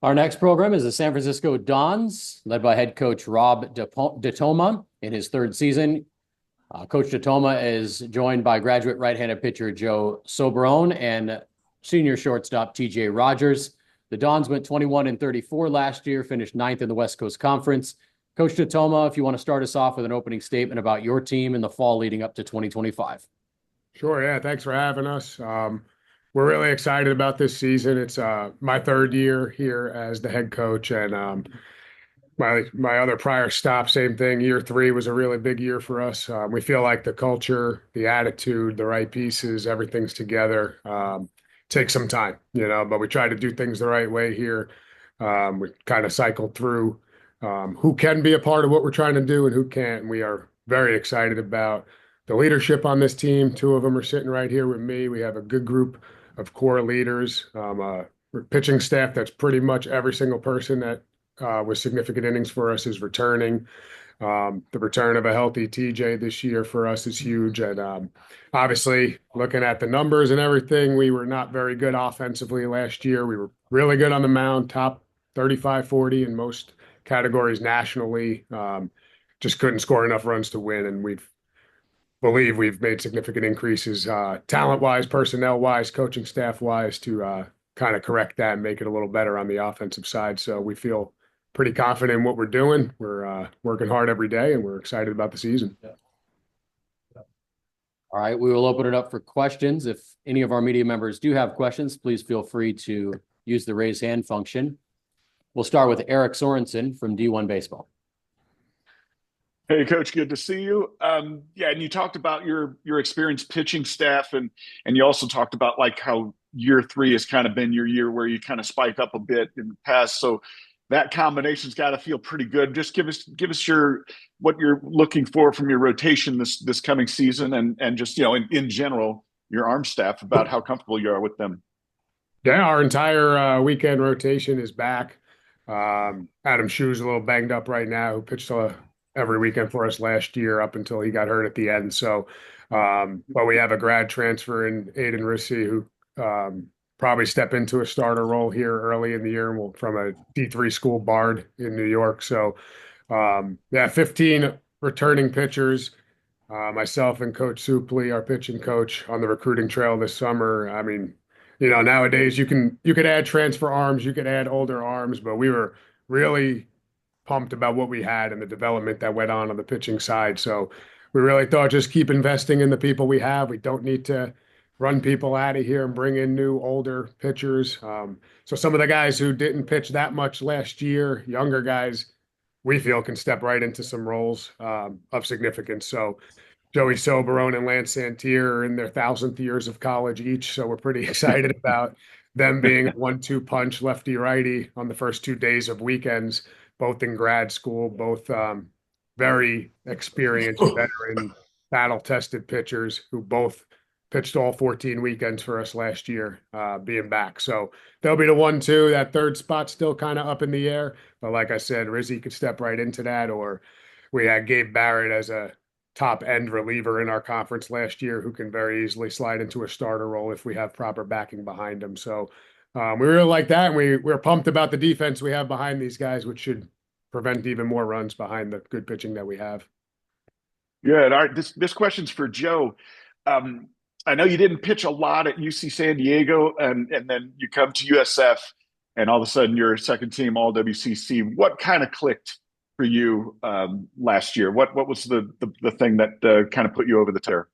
Our next program is the San Francisco Dons, led by head coach Rob DiToma in his third season. Coach DiToma is joined by graduate right-handed pitcher Joe Soberone and senior shortstop TJ Rogers. The Dons went 21-34 last year, finished ninth in the West Coast Conference. Coach DiToma, if you want to start us off with an opening statement about your team in the fall leading up to 2025. Sure, yeah. Thanks for having us. We're really excited about this season. It's my third year here as the head coach, and my other prior stop, same thing. Year three was a really big year for us. We feel like the culture, the attitude, the right pieces, everything's together. Takes some time, but we try to do things the right way here. We kind of cycled through who can be a part of what we're trying to do and who can't. And we are very excited about the leadership on this team. Two of them are sitting right here with me. We have a good group of core leaders, pitching staff that's pretty much every single person that with significant innings for us is returning. The return of a healthy TJ this year for us is huge. And obviously, looking at the numbers and everything, we were not very good offensively last year. We were really good on the mound, top 35, 40 in most categories nationally. Just couldn't score enough runs to win. And believe we've made significant increases talent-wise, personnel-wise, coaching staff-wise to kind of correct that and make it a little better on the offensive side. So we feel pretty confident in what we're doing. We're working hard every day, and we're excited about the season. All right, we will open it up for questions. If any of our media members do have questions, please feel free to use the raise hand function. We'll start with Eric Sorensen from D1 Baseball. Hey, Coach, good to see you. Yeah, and you talked about your experienced pitching staff, and you also talked about like how year three has kind of been your year where you kind of spike up a bit in the past. So that combination's got to feel pretty good. Just give us what you're looking for from your rotation this coming season, and just in general your arm staff about how comfortable you are with them. Yeah, our entire weekend rotation is back. Adam Shue's a little banged up right now, who pitched every weekend for us last year up until he got hurt at the end. So, but we have a grad transfer in Aiden Rissi who probably step into a starter role here early in the year from a D3 school, Bard in New York. So, yeah, 15 returning pitchers. Myself and Coach Suplee, our pitching coach, on the recruiting trail this summer. I mean, nowadays you could add transfer arms, you could add older arms, but we were really pumped about what we had and the development that went on the pitching side. So we really thought just keep investing in the people we have. We don't need to run people out of here and bring in new older pitchers. So some of the guys who didn't pitch that much last year, younger guys, we feel can step right into some roles of significance. So Joey Soberone and Lance Santier are in their 1,000th years of college each. So we're pretty excited about them being a 1-2 punch lefty-righty on the first 2 days of weekends, both in grad school, both very experienced, veteran, battle-tested pitchers who both pitched all 14 weekends for us last year, being back. So they'll be the 1-2. That third spot's still kind of up in the air. But like I said, Rizzy could step right into that. Or we had Gabe Barrett as a top-end reliever in our conference last year who can very easily slide into a starter role if we have proper backing behind him. So we really like that, and we're pumped about the defense we have behind these guys, which should prevent even more runs behind the good pitching that we have. Good. All right, this question's for Joe. I know you didn't pitch a lot at UC San Diego, and then you come to USF, and all of a sudden you're second team All WCC. What kind of clicked for you last year? What was the thing that kind of put you over the tear?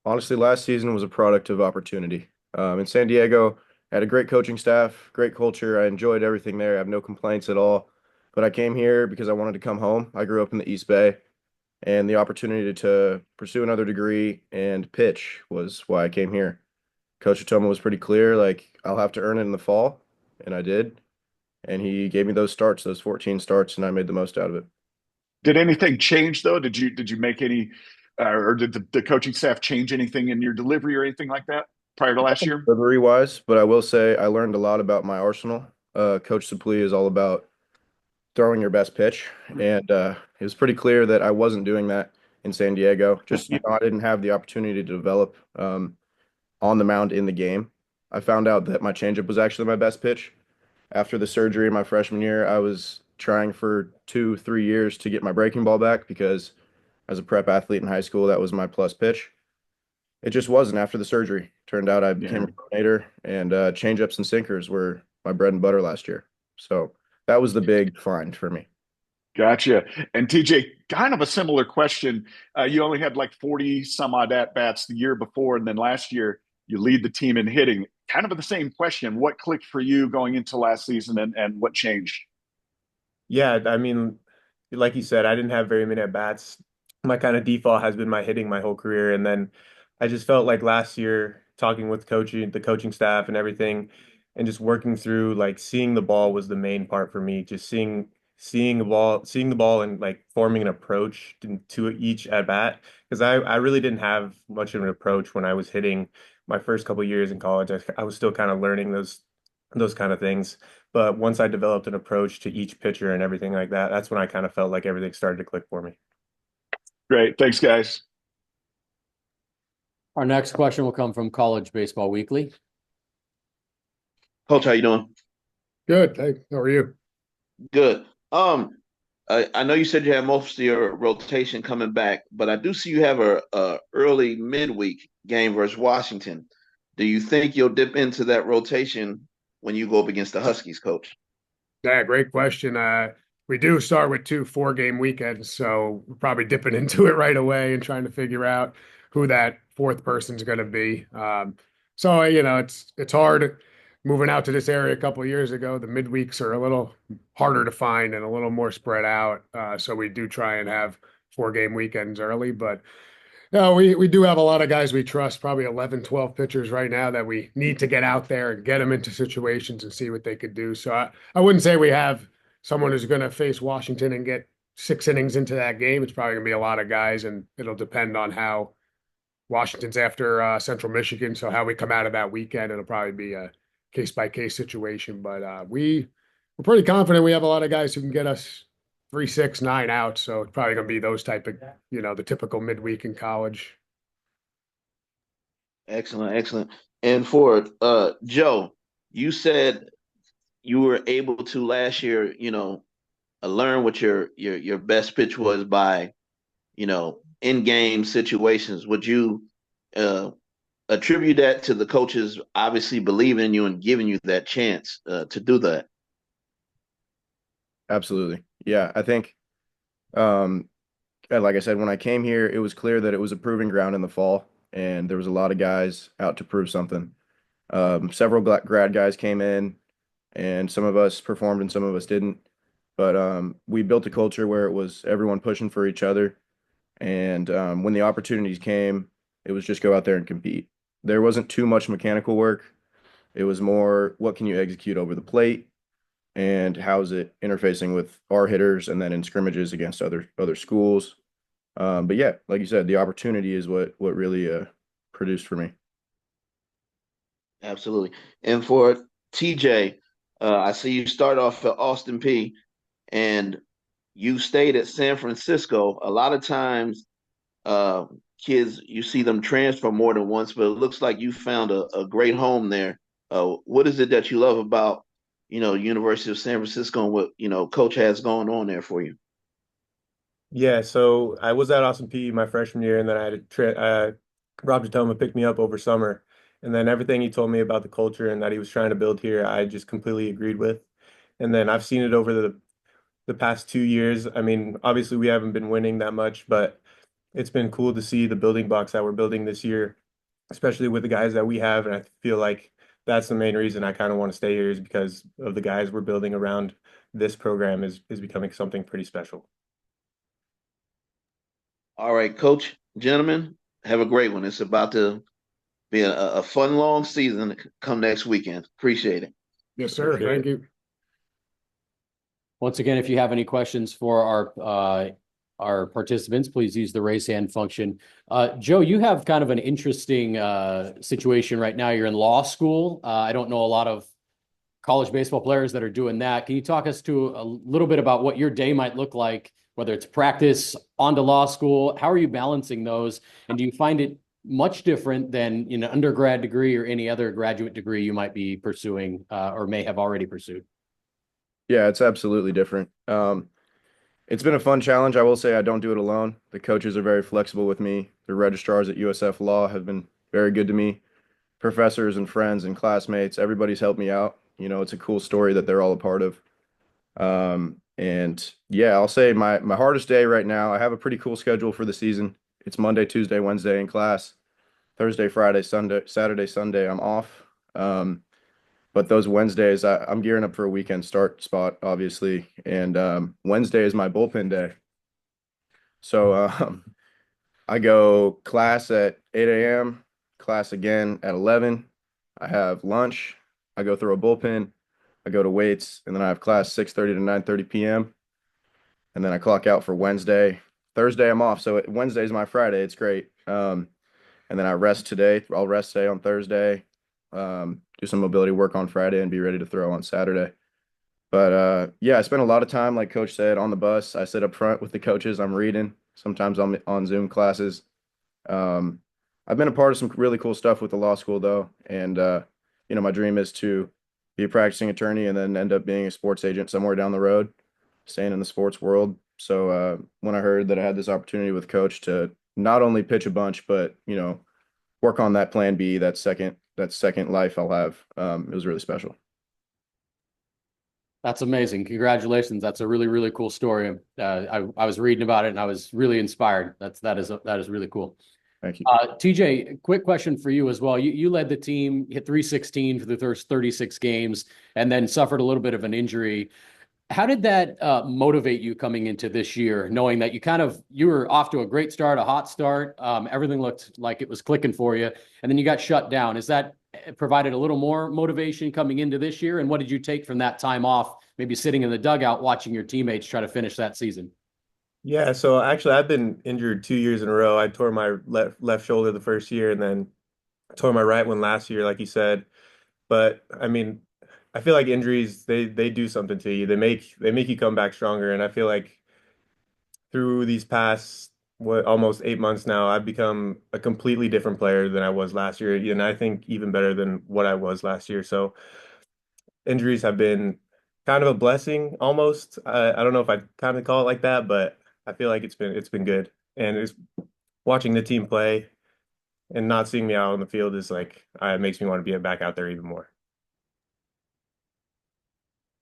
Honestly, last season was a product of opportunity. In San Diego, I had a great coaching staff, great culture. I enjoyed everything there. I have no complaints at all. But I came here because I wanted to come home. I grew up in the East Bay, and the opportunity to pursue another degree and pitch was why I came here. Coach DiToma was pretty clear, like, I'll have to earn it in the fall, and I did. And he gave me those 14 starts, and I made the most out of it. Did anything change, though? Did you make any, or did the coaching staff change anything in your delivery or anything like that prior to last year? Delivery-wise, but I will say I learned a lot about my arsenal. Coach Suplee is all about throwing your best pitch, and it was pretty clear that I wasn't doing that in San Diego. Just, I didn't have the opportunity to develop on the mound in the game. I found out that my changeup was actually my best pitch, After the surgery my freshman year, I was trying for 2, 3 years to get my breaking ball back because as a prep athlete in high school, that was my plus pitch. It just wasn't after the surgery. Turned out I became Yeah. a coordinator, and changeups and sinkers were my bread and butter last year. So that was the big find for me. Gotcha. And TJ, kind of a similar question. You only had like 40 some odd at bats the year before, and then last year you lead the team in hitting. Kind of the same question. What clicked for you going into last season and what changed? Yeah, I mean, like you said, I didn't have very many at bats. My kind of default has been my hitting my whole career. And then I just felt like last year, talking with coaching, the coaching staff and everything, and just working through like seeing the ball was the main part for me. Just seeing the ball and like forming an approach to each at bat. Because I really didn't have much of an approach when I was hitting my first couple years in college. I was still kind of learning those kind of things. But once I developed an approach to each pitcher and everything like that, that's when I kind of felt like everything started to click for me. Great. Thanks, guys. Our next question will come from College Baseball Weekly. Coach, how you doing? Good. Hey, how are you? Good. I know you said you have most of your rotation coming back, but I do see you have a early midweek game versus Washington. Do you think you'll dip into that rotation when you go up against the Huskies, Coach? Yeah, great question. We do start with 2 4-game weekends, so we're probably dipping into it right away and trying to figure out who that fourth person's going to be. So it's hard moving out to this area a couple of years ago. The midweeks are a little harder to find and a little more spread out. So we do try and have 4-game weekends early, but no, we do have a lot of guys we trust, probably 11, 12 pitchers right now that we need to get out there and get them into situations and see what they could do. So I wouldn't say we have someone who's going to face Washington and get 6 innings into that game. It's probably going to be a lot of guys, and it'll depend on how Washington's after Central Michigan. So how we come out of that weekend, it'll probably be a case by case situation. But we're pretty confident we have a lot of guys who can get us 3, 6, 9 out. So it's probably going to be those type of, the typical midweek in college. Excellent, excellent. And for Joe, you said you were able to last year, learn what your best pitch was by, in game situations. Would you attribute that to the coaches obviously believing in you and giving you that chance to do that? Absolutely. Yeah, I think, like I said, when I came here, it was clear that it was a proving ground in the fall, and there was a lot of guys out to prove something. Several grad guys came in, and some of us performed and some of us didn't. But we built a culture where it was everyone pushing for each other. And when the opportunities came, it was just go out there and compete. There wasn't too much mechanical work. It was more, what can you execute over the plate? And how's it interfacing with our hitters and then in scrimmages against other schools. But yeah, like you said, the opportunity is what really produced for me. Absolutely. And for TJ, I see you start off at Austin P and you stayed at San Francisco. A lot of times, kids, you see them transfer more than once, but it looks like you found a great home there. What is it that you love about, University of San Francisco and what, Coach has going on there for you? Yeah, so I was at Austin P my freshman year, and then I had Rob DiToma picked me up over summer, and then everything he told me about the culture and that he was trying to build here, I just completely agreed with. And then I've seen it over the past 2 years. I mean, obviously we haven't been winning that much, but it's been cool to see the building blocks that we're building this year, especially with the guys that we have. And I feel like that's the main reason I kind of want to stay here is because of the guys we're building around this program is becoming something pretty special. All right, Coach, gentlemen, have a great one. It's about to be a fun, long season come next weekend. Appreciate it. Yes, sir. Thank you. Once again, if you have any questions for our participants, please use the raise hand function. Joe, you have kind of an interesting situation right now. You're in law school. I don't know a lot of college baseball players that are doing that. Can you talk us to a little bit about what your day might look like, whether it's practice, on to law school? How are you balancing those? And do you find it much different than undergrad degree or any other graduate degree you might be pursuing or may have already pursued? Yeah, it's absolutely different. It's been a fun challenge. I will say I don't do it alone. The coaches are very flexible with me. The registrars at USF Law have been very good to me. Professors and friends and classmates, everybody's helped me out. It's a cool story that they're all a part of. And yeah, I'll say my hardest day right now, I have a pretty cool schedule for the season. It's Monday, Tuesday, Wednesday in class. Thursday, Friday, Sunday, Saturday, Sunday, I'm off. But those Wednesdays, I'm gearing up for a weekend start spot, obviously. And Wednesday is my bullpen day. So I go class at 8 a.m., class again at 11. I have lunch. I go through a bullpen. I go to weights, and then I have class 6:30 to 9:30 p.m. And then I clock out for Wednesday. Thursday, I'm off. So Wednesday is my Friday. It's great. And then I rest today. I'll rest today on Thursday, do some mobility work on Friday, and be ready to throw on Saturday. But yeah, I spend a lot of time, like Coach said, on the bus. I sit up front with the coaches. I'm reading. Sometimes I'm on Zoom classes. Um, I've been a part of some really cool stuff with the law school, though. And, my dream is to be a practicing attorney and then end up being a sports agent somewhere down the road, staying in the sports world. So when I heard that I had this opportunity with Coach to not only pitch a bunch, but, work on that plan B, that second life I'll have, it was really special. That's amazing. Congratulations. That's a really, really cool story. I was reading about it and I was really inspired. That is really cool. Thank you. TJ, quick question for you as well. You led the team, hit 316 for the first 36 games, and then suffered a little bit of an injury. How did that motivate you coming into this year, knowing that you were off to a great start, a hot start, everything looked like it was clicking for you, and then you got shut down? Is that provided a little more motivation coming into this year? And what did you take from that time off, maybe sitting in the dugout watching your teammates try to finish that season? Yeah, so actually I've been injured 2 years in a row. I tore my left shoulder the first year and then tore my right one last year, like you said. But I mean, I feel like injuries they do something to you. They make you come back stronger. And I feel like through these past almost 8 months now, I've become a completely different player than I was last year, and I think even better than what I was last year. So injuries have been kind of a blessing almost. I don't know if I'd kind of call it like that, but I feel like it's been good. And it's watching the team play and not seeing me out on the field is like it makes me want to be back out there even more.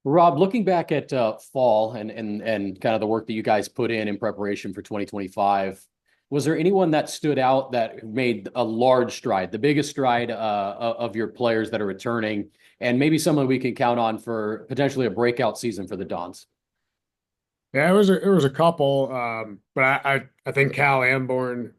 Rob, looking back at fall and kind of the work that you guys put in preparation for 2025, was there anyone that stood out that made a large stride, the biggest stride of your players that are returning, and maybe someone we can count on for potentially a breakout season for the Dons? Yeah, it was a couple, but I think Cal Amborn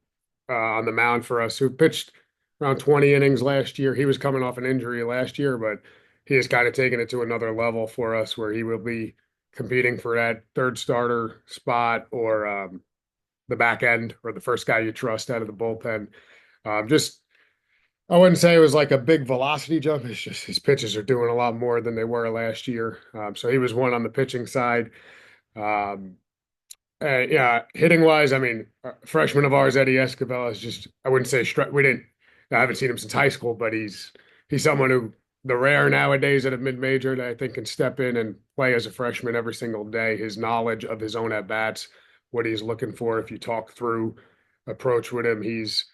on the mound for us, who pitched around 20 innings last year. He was coming off an injury last year, but he has kind of taken it to another level for us, where he will be competing for that third starter spot, or the back end, or the first guy you trust out of the bullpen. Just I wouldn't say it was like a big velocity jump. It's just his pitches are doing a lot more than they were last year. So he was one on the pitching side. Um, yeah, hitting wise, I mean, freshman of ours, Eddie Escobar, is just, I wouldn't say we didn't, I haven't seen him since high school, but he's someone who, the rare nowadays at a mid-major, that I think can step in and play as a freshman every single day. His knowledge of his own at-bats, what he's looking for, if you talk through approach with him, he's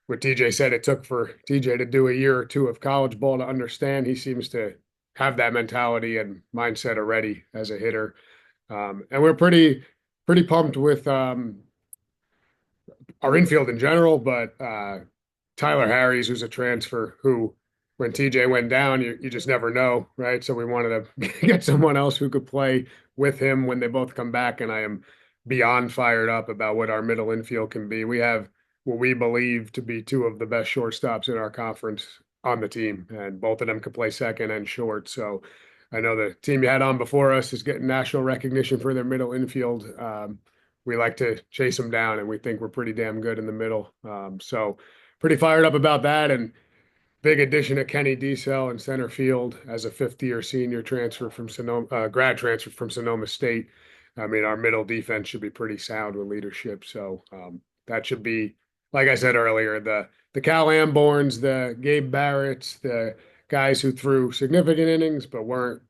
what TJ said it took for TJ to do a year or two of college ball to understand. He seems to have that mentality and mindset already as a hitter. And we're pretty pumped with our infield in general, but Tyler Harries, who's a transfer, who when TJ went down, you just never know, right? So we wanted to get someone else who could play with him when they both come back, and I am beyond fired up about what our middle infield can be. We have what we believe to be two of the best shortstops in our conference on the team, and both of them could play second and short. So I know the team you had on before us is getting national recognition for their middle infield. We like to chase them down, and we think we're pretty damn good in the middle. So pretty fired up about that. And big addition of Kenny Diesel in center field as a fifth-year senior transfer from Sonoma, grad transfer from Sonoma State. I mean, our middle defense should be pretty sound with leadership. So that should be, like I said earlier, the Cal Amborns, the Gabe Barretts, the guys who threw significant innings but weren't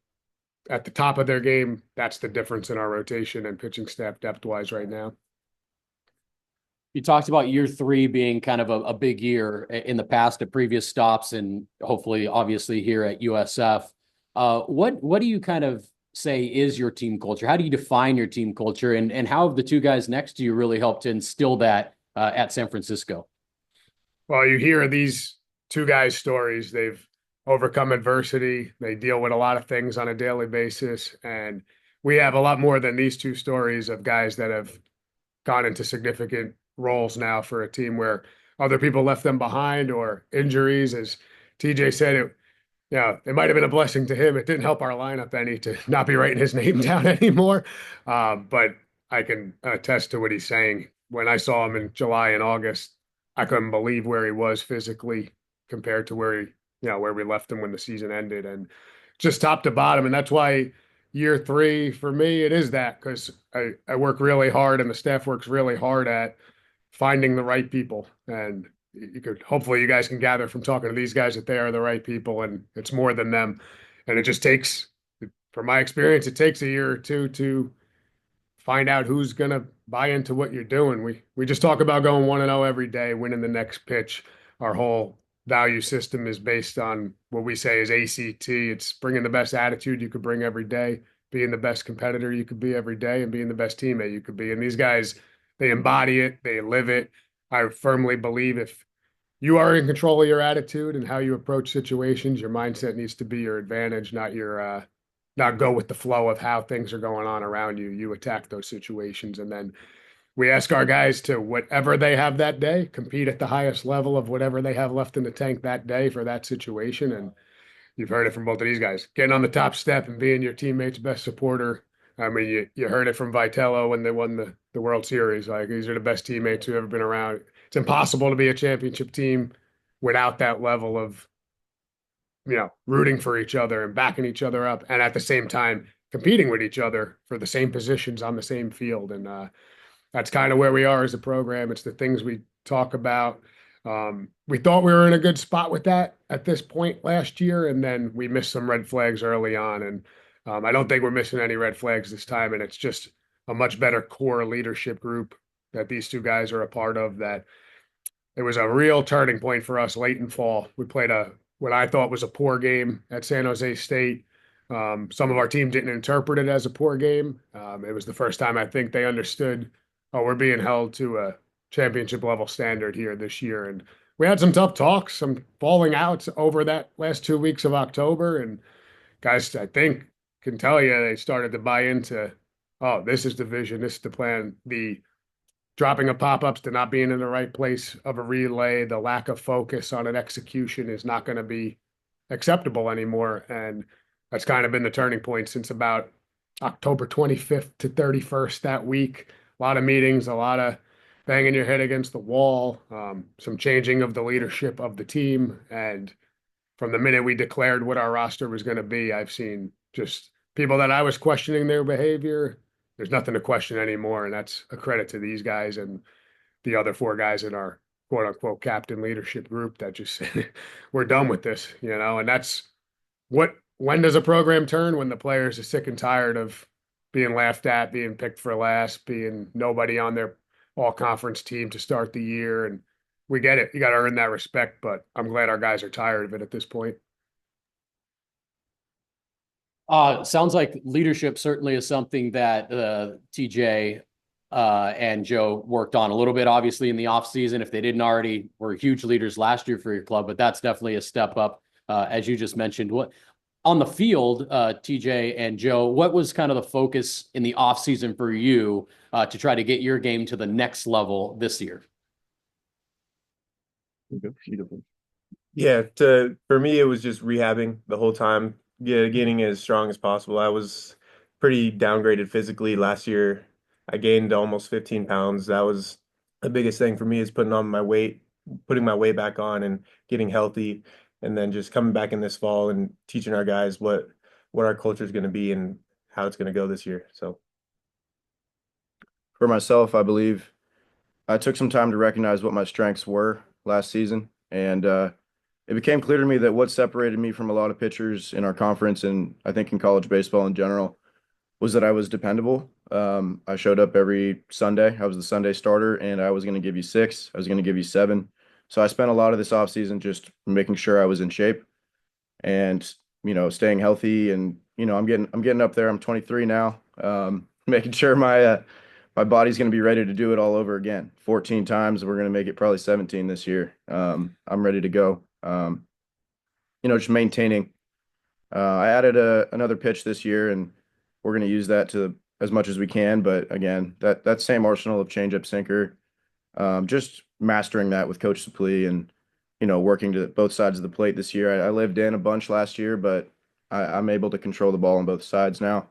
at the top of their game. That's the difference in our rotation and pitching staff depth-wise right now. You talked about year three being kind of a big year in the past at previous stops and hopefully, obviously, here at USF. What do you kind of say is your team culture? How do you define your team culture? And how have the two guys next to you really helped to instill that at San Francisco? Well, you hear these two guys' stories. They've overcome adversity. They deal with a lot of things on a daily basis. And we have a lot more than these two stories of guys that have gone into significant roles now for a team where other people left them behind or injuries. As TJ said, it might have been a blessing to him. It didn't help our lineup any to not be writing his name down anymore. But I can attest to what he's saying. When I saw him in July and August, I couldn't believe where he was physically compared to where we left him when the season ended, and just top to bottom. And that's why year three for me, it is that, because I work really hard and the staff works really hard at finding the right people. And hopefully you guys can gather from talking to these guys that they are the right people and it's more than them. And it just takes, from my experience, it takes a year or two to find out who's going to buy into what you're doing. We just talk about going 1-0 every day, winning the next pitch. Our whole value system is based on what we say is ACT. It's bringing the best attitude you could bring every day, being the best competitor you could be every day, and being the best teammate you could be. And these guys, they embody it, they live it. I firmly believe if you are in control of your attitude and how you approach situations, your mindset needs to be your advantage, not go with the flow of how things are going on around you. You attack those situations. And then we ask our guys to, whatever they have that day, compete at the highest level of whatever they have left in the tank that day for that situation. And you've heard it from both of these guys, getting on the top step and being your teammate's best supporter. I mean, you heard it from Vitello when they won the World Series. Like, these are the best teammates who've ever been around. It's impossible to be a championship team without that level of rooting for each other and backing each other up, and at the same time competing with each other for the same positions on the same field. And that's kind of where we are as a program. It's the things we talk about. We thought we were in a good spot with that at this point last year, and then we missed some red flags early on. And I don't think we're missing any red flags this time. And it's just a much better core leadership group that these two guys are a part of. That it was a real turning point for us late in fall. We played what I thought was a poor game at San Jose State. Some of our team didn't interpret it as a poor game. It was the first time I think they understood, oh, we're being held to a championship level standard here this year. And we had some tough talks, some falling outs over that last 2 weeks of October. And guys, I think, can tell you they started to buy into, oh, this is the vision, this is the plan. The dropping of pop-ups to not being in the right place of a relay, the lack of focus on an execution is not going to be acceptable anymore. And that's kind of been the turning point since about October 25th to 31st that week. A lot of meetings, a lot of banging your head against the wall, some changing of the leadership of the team. And from the minute we declared what our roster was going to be, I've seen just people that I was questioning their behavior. There's nothing to question anymore. And that's a credit to these guys and the other four guys in our quote unquote captain leadership group that just said, we're done with this, and that's when does a program turn? When the players are sick and tired of being laughed at, being picked for last, being nobody on their all conference team to start the year. And we get it. You got to earn that respect, but I'm glad our guys are tired of it at this point. Sounds like leadership certainly is something that TJ and Joe worked on a little bit, obviously, in the offseason. If they didn't already, were huge leaders last year for your club, but that's definitely a step up, as you just mentioned. What on the field, TJ and Joe, what was kind of the focus in the offseason for you to try to get your game to the next level this year? Yeah, for me, it was just rehabbing the whole time, getting as strong as possible. I was pretty downgraded physically last year. I gained almost 15 pounds. That was the biggest thing for me, is putting my weight back on and getting healthy, and then just coming back in this fall and teaching our guys what our culture is going to be and how it's going to go this year. So For myself, I believe I took some time to recognize what my strengths were last season, and it became clear to me that what separated me from a lot of pitchers in our conference, and I think in college baseball in general, was that I was dependable. I showed up every Sunday. I was the Sunday starter, and I was going to give you 6. I was going to give you 7. So I spent a lot of this offseason just making sure I was in shape and, staying healthy. And, I'm getting up there. I'm 23 now. Making sure my body's going to be ready to do it all over again. 14 times. We're going to make it probably 17 this year. I'm ready to go. Just maintaining. I added another pitch this year, and we're going to use that to as much as we can. But again, that same arsenal of changeup, sinker, just mastering that with Coach Suplee and working to both sides of the plate this year. I lived in a bunch last year, but I'm able to control the ball on both sides now.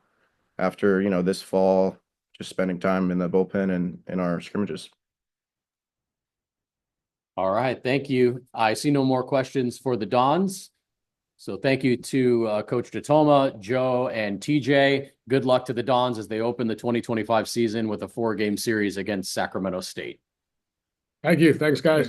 After this fall, just spending time in the bullpen and in our scrimmages. All right, thank you. I see no more questions for the Dons. So thank you to Coach DiToma, Joe, and TJ. Good luck to the Dons as they open the 2025 season with a 4-game series against Sacramento State. Thank you. Thanks, guys.